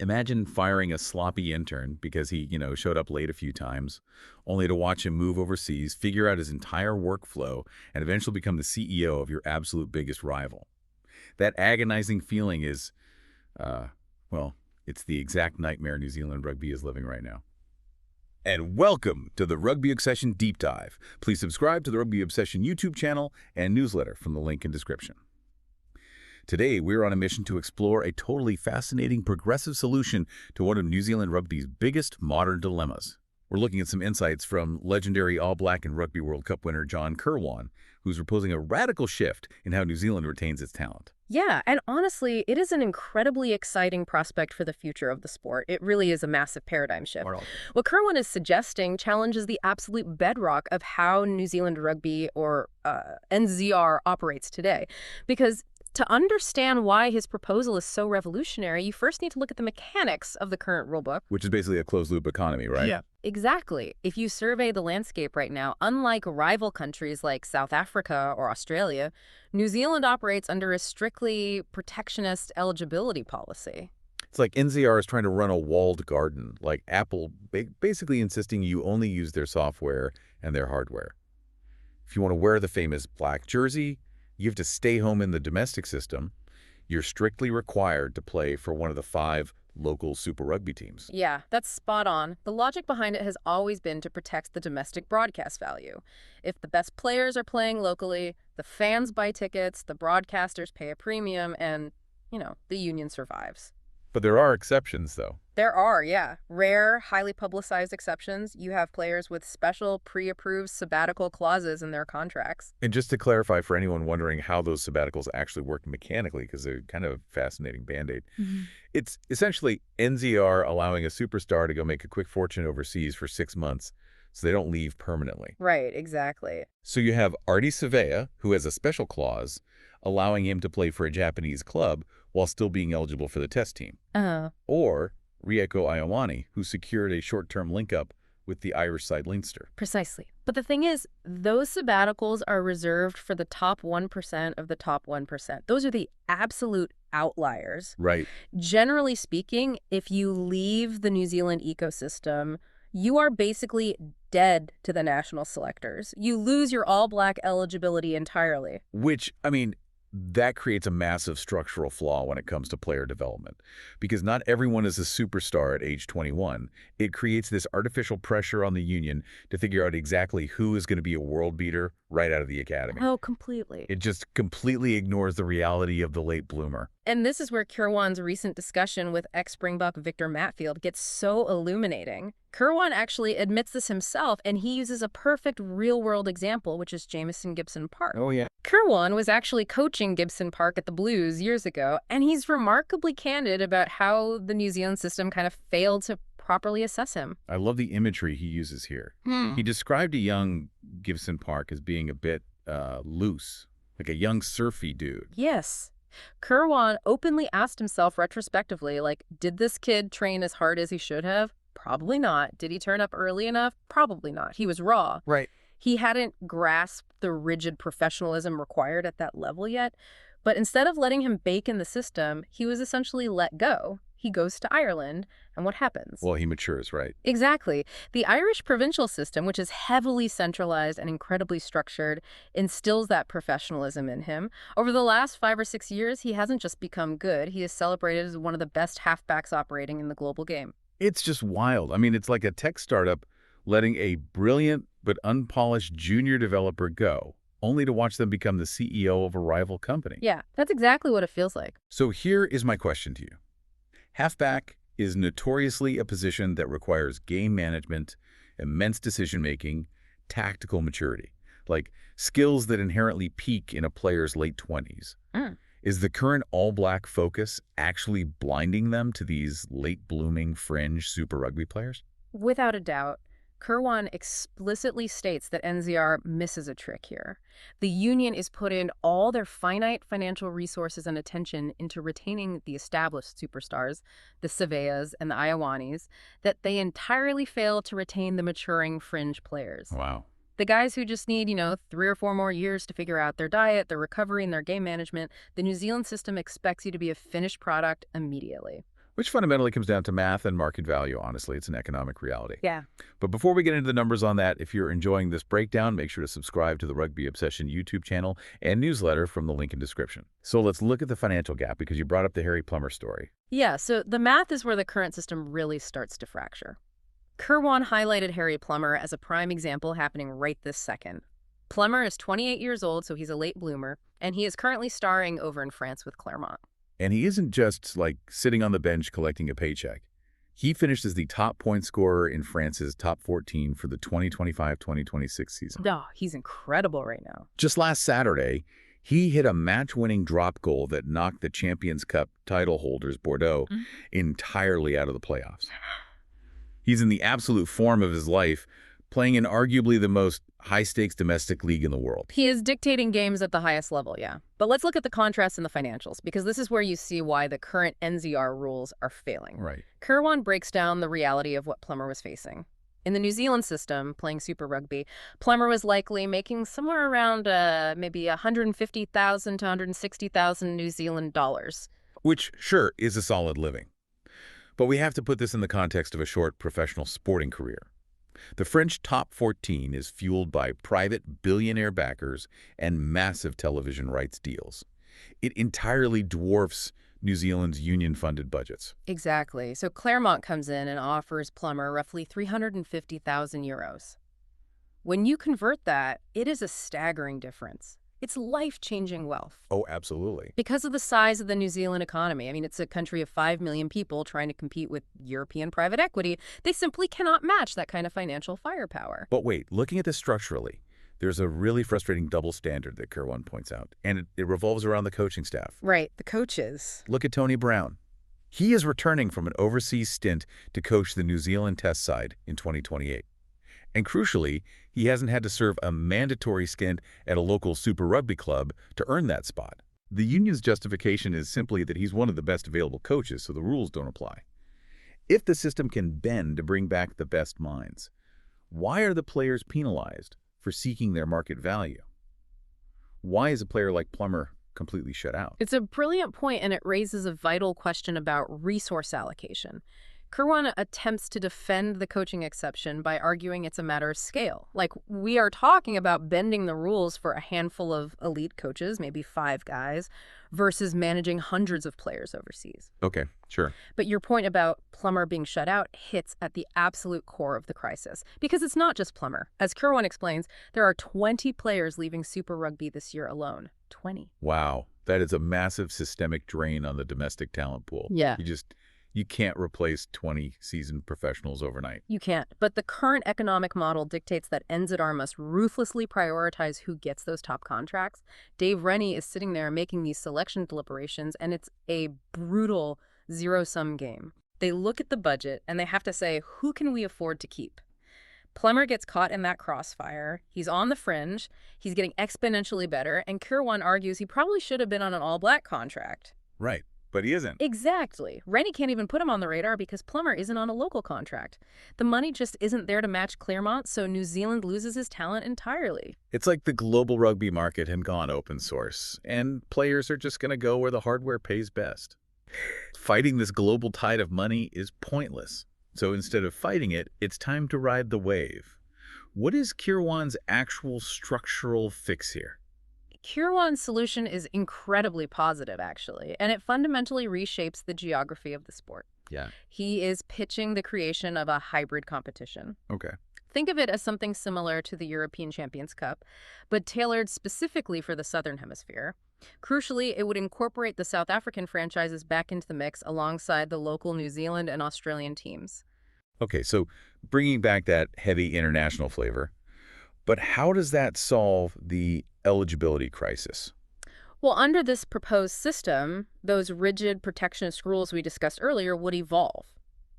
Imagine firing a sloppy intern because he, showed up late a few times, only to watch him move overseas, figure out his entire workflow, and eventually become the CEO of your absolute biggest rival. That agonizing feeling is, well, it's the exact nightmare New Zealand Rugby is living right now. And welcome to the Rugby Obsession Deep Dive. Please subscribe to the Rugby Obsession YouTube channel and newsletter from the link in description. Today, we're on a mission to explore a totally fascinating progressive solution to one of New Zealand Rugby's biggest modern dilemmas. We're looking at some insights from legendary All Black and Rugby World Cup winner John Kirwan, who's proposing a radical shift in how New Zealand retains its talent. Yeah, and honestly, it is an incredibly exciting prospect for the future of the sport. It really is a massive paradigm shift. What Kirwan is suggesting challenges the absolute bedrock of how New Zealand Rugby, or NZR, operates today. Because to understand why his proposal is so revolutionary, you first need to look at the mechanics of the current rulebook. Which is basically a closed-loop economy, right? Yeah. Exactly. If you survey the landscape right now, unlike rival countries like South Africa or Australia, New Zealand operates under a strictly protectionist eligibility policy. It's like NZR is trying to run a walled garden, like Apple basically insisting you only use their software and their hardware. If you want to wear the famous black jersey, you have to stay home in the domestic system. You're strictly required to play for one of the 5 local Super Rugby teams. Yeah, that's spot on. The logic behind it has always been to protect the domestic broadcast value. If the best players are playing locally, the fans buy tickets, the broadcasters pay a premium, and, the union survives. But there are exceptions, though. There are, yeah. Rare, highly publicized exceptions. You have players with special pre-approved sabbatical clauses in their contracts. And just to clarify for anyone wondering how those sabbaticals actually work mechanically, because they're kind of a fascinating band-aid, it's essentially NZR allowing a superstar to go make a quick fortune overseas for 6 months so they don't leave permanently. Right, exactly. So you have Artie Savea, who has a special clause allowing him to play for a Japanese club while still being eligible for the test team. Or Rieko Ioane, who secured a short-term link-up with the Irish side Leinster. Precisely. But the thing is, those sabbaticals are reserved for the top 1% of the top 1%. Those are the absolute outliers. Right. Generally speaking, if you leave the New Zealand ecosystem, you are basically dead to the national selectors. You lose your All Black eligibility entirely. Which, that creates a massive structural flaw when it comes to player development. Because not everyone is a superstar at age 21. It creates this artificial pressure on the union to figure out exactly who is going to be a world beater right out of the academy. Oh, completely. It just completely ignores the reality of the late bloomer. And this is where Kirwan's recent discussion with ex-Springbok Victor Matfield gets so illuminating. Kirwan actually admits this himself, and he uses a perfect real-world example, which is Gibson-Park. Oh, yeah. Kirwan was actually coaching Gibson-Park at the Blues years ago, and he's remarkably candid about how the New Zealand system kind of failed to properly assess him. I love the imagery he uses here. He described a young Gibson-Park as being a bit loose, like a young surfy dude. Yes. Kirwan openly asked himself retrospectively, did this kid train as hard as he should have? Probably not. Did he turn up early enough? Probably not. He was raw. Right. He hadn't grasped the rigid professionalism required at that level yet. But instead of letting him bake in the system, he was essentially let go. He goes to Ireland, and what happens? Well, he matures, right? Exactly. The Irish provincial system, which is heavily centralized and incredibly structured, instills that professionalism in him. Over the last 5 or 6 years, he hasn't just become good. He is celebrated as one of the best halfbacks operating in the global game. It's just wild. It's like a tech startup letting a brilliant but unpolished junior developer go, only to watch them become the CEO of a rival company. Yeah, that's exactly what it feels like. So here is my question to you. Halfback is notoriously a position that requires game management, immense decision-making, tactical maturity, like skills that inherently peak in a player's late 20s. Is the current all-black focus actually blinding them to these late-blooming fringe Super Rugby players? Without a doubt. Kirwan explicitly states that NZR misses a trick here. The union is putting all their finite financial resources and attention into retaining the established superstars, the Saveas and the Ioanes, that they entirely fail to retain the maturing fringe players. Wow. The guys who just need, 3 or 4 more years to figure out their diet, their recovery, and their game management, the New Zealand system expects you to be a finished product immediately. which fundamentally comes down to math and market value, honestly. It's an economic reality. Yeah. But before we get into the numbers on that, if you're enjoying this breakdown, make sure to subscribe to the Rugby Obsession YouTube channel and newsletter from the link in description. So let's look at the financial gap, because you brought up the Harry Plummer story. Yeah, so the math is where the current system really starts to fracture. Kirwan highlighted Harry Plummer as a prime example happening right this second. Plummer is 28 years old, so he's a late bloomer, and he is currently starring over in France with Clermont. And he isn't just, like, sitting on the bench collecting a paycheck. He finished as the top point scorer in France's top 14 for the 2025-2026 season. Oh, he's incredible right now. Just last Saturday, he hit a match-winning drop goal that knocked the Champions Cup title holders, Bordeaux, entirely out of the playoffs. He's in the absolute form of his life, playing in arguably the most high-stakes domestic league in the world. He is dictating games at the highest level, yeah. But let's look at the contrast in the financials, because this is where you see why the current NZR rules are failing. Right. Kirwan breaks down the reality of what Plummer was facing. In the New Zealand system, playing Super Rugby, Plummer was likely making somewhere around maybe 150,000 to 160,000 New Zealand dollars. Which, sure, is a solid living. But we have to put this in the context of a short professional sporting career. The French top 14 is fueled by private billionaire backers and massive television rights deals. It entirely dwarfs New Zealand's union-funded budgets. Exactly. So Clermont comes in and offers Plummer roughly 350,000 euros. When you convert that, it is a staggering difference. It's life-changing wealth. Oh, absolutely. Because of the size of the New Zealand economy. I mean, it's a country of 5 million people trying to compete with European private equity. They simply cannot match that kind of financial firepower. But wait, looking at this structurally, there's a really frustrating double standard that Kirwan points out, and it revolves around the coaching staff. Right, the coaches. Look at Tony Brown. He is returning from an overseas stint to coach the New Zealand Test side in 2028. And crucially, he hasn't had to serve a mandatory stint at a local Super Rugby club to earn that spot. The union's justification is simply that he's one of the best available coaches, so the rules don't apply. If the system can bend to bring back the best minds, why are the players penalized for seeking their market value? Why is a player like Plummer completely shut out? It's a brilliant point, and it raises a vital question about resource allocation. Kirwan attempts to defend the coaching exception by arguing it's a matter of scale. Like, we are talking about bending the rules for a handful of elite coaches, maybe 5 guys, versus managing hundreds of players overseas. Okay, sure. But your point about Plummer being shut out hits at the absolute core of the crisis. Because it's not just Plummer. As Kirwan explains, there are 20 players leaving Super Rugby this year alone. 20. Wow, that is a massive systemic drain on the domestic talent pool. Yeah. You can't replace 20 seasoned professionals overnight. You can't. But the current economic model dictates that NZR must ruthlessly prioritize who gets those top contracts. Dave Rennie is sitting there making these selection deliberations, and it's a brutal zero-sum game. They look at the budget, and they have to say, who can we afford to keep? Plummer gets caught in that crossfire. He's on the fringe. He's getting exponentially better, and Kirwan argues he probably should have been on an all-black contract. Right. But he isn't. Exactly. Rennie can't even put him on the radar because Plummer isn't on a local contract. The money just isn't there to match Clermont, so New Zealand loses his talent entirely. It's like the global rugby market had gone open source, and players are just going to go where the hardware pays best. Fighting this global tide of money is pointless. So instead of fighting it, it's time to ride the wave. What is Kirwan's actual structural fix here? Kirwan's solution is incredibly positive, actually, and it fundamentally reshapes the geography of the sport. Yeah. He is pitching the creation of a hybrid competition. Okay. Think of it as something similar to the European Champions Cup, but tailored specifically for the Southern Hemisphere. Crucially, it would incorporate the South African franchises back into the mix alongside the local New Zealand and Australian teams. Okay, so bringing back that heavy international flavor. But how does that solve the eligibility crisis? Well, under this proposed system, those rigid protectionist rules we discussed earlier would evolve.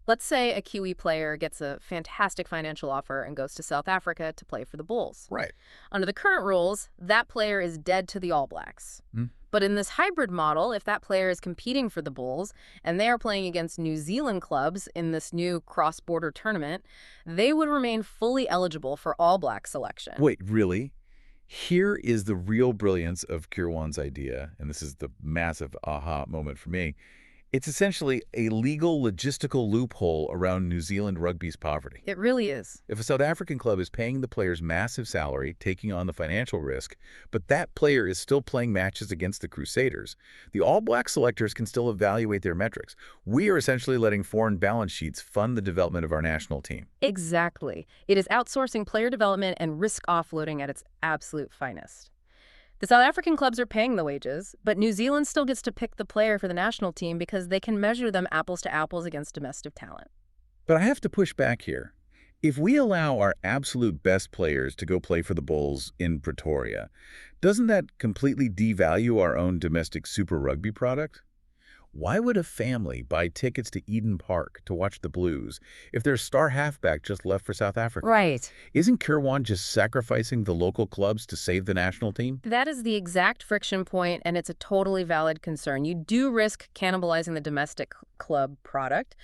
Let's say a Kiwi player gets a fantastic financial offer and goes to South Africa to play for the Bulls. Right. Under the current rules, that player is dead to the All Blacks. But in this hybrid model, if that player is competing for the Bulls and they are playing against New Zealand clubs in this new cross-border tournament, they would remain fully eligible for All Black selection. Wait, really? Here is the real brilliance of Kirwan's idea, and this is the massive aha moment for me. It's essentially a legal logistical loophole around New Zealand rugby's poverty. It really is. If a South African club is paying the players massive salary, taking on the financial risk, but that player is still playing matches against the Crusaders, the All Black selectors can still evaluate their metrics. We are essentially letting foreign balance sheets fund the development of our national team. Exactly. It is outsourcing player development and risk offloading at its absolute finest. The South African clubs are paying the wages, but New Zealand still gets to pick the player for the national team because they can measure them apples to apples against domestic talent. But I have to push back here. If we allow our absolute best players to go play for the Bulls in Pretoria, doesn't that completely devalue our own domestic Super Rugby product? Why would a family buy tickets to Eden Park to watch the Blues if their star halfback just left for South Africa? Right. Isn't Kirwan just sacrificing the local clubs to save the national team? That is the exact friction point, and it's a totally valid concern. You do risk cannibalizing the domestic club product,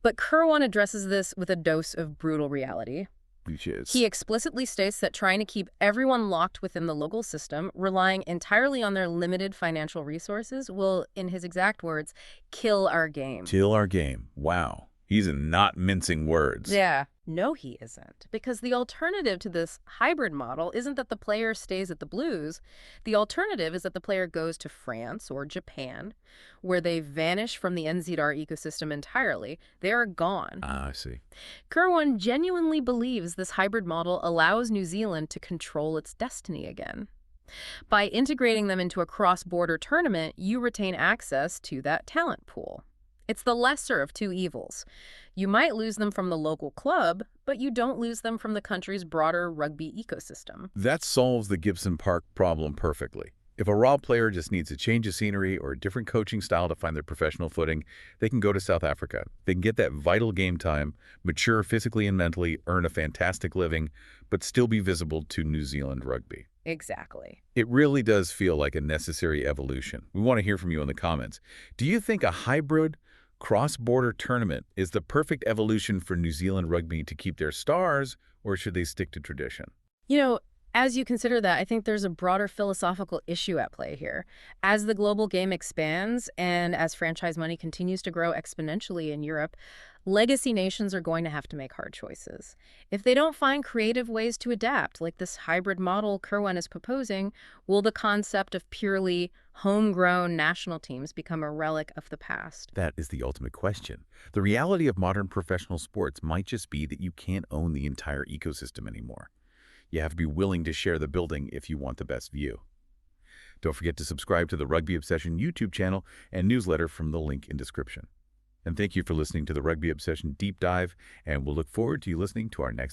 but Kirwan addresses this with a dose of brutal reality. Which is? He explicitly states that trying to keep everyone locked within the local system, relying entirely on their limited financial resources, will, in his exact words, kill our game. Kill our game. Wow. He's not mincing words. Yeah. No, he isn't. Because the alternative to this hybrid model isn't that the player stays at the Blues. The alternative is that the player goes to France or Japan, where they vanish from the NZR ecosystem entirely. They are gone. Ah, I see. Kirwan genuinely believes this hybrid model allows New Zealand to control its destiny again. By integrating them into a cross-border tournament, you retain access to that talent pool. It's the lesser of two evils. You might lose them from the local club, but you don't lose them from the country's broader rugby ecosystem. That solves the Gibson-Park problem perfectly. If a raw player just needs a change of scenery or a different coaching style to find their professional footing, they can go to South Africa. They can get that vital game time, mature physically and mentally, earn a fantastic living, but still be visible to New Zealand rugby. Exactly. It really does feel like a necessary evolution. We want to hear from you in the comments. Do you think a hybrid cross-border tournament is the perfect evolution for New Zealand rugby to keep their stars, or should they stick to tradition? You know, as you consider that, I think there's a broader philosophical issue at play here. As the global game expands and as franchise money continues to grow exponentially in Europe, legacy nations are going to have to make hard choices. If they don't find creative ways to adapt, like this hybrid model Kirwan is proposing, will the concept of purely homegrown national teams become a relic of the past? That is the ultimate question. The reality of modern professional sports might just be that you can't own the entire ecosystem anymore. You have to be willing to share the building if you want the best view. Don't forget to subscribe to the Rugby Obsession YouTube channel and newsletter from the link in description. And thank you for listening to the Rugby Obsession Deep Dive, and we'll look forward to you listening to our next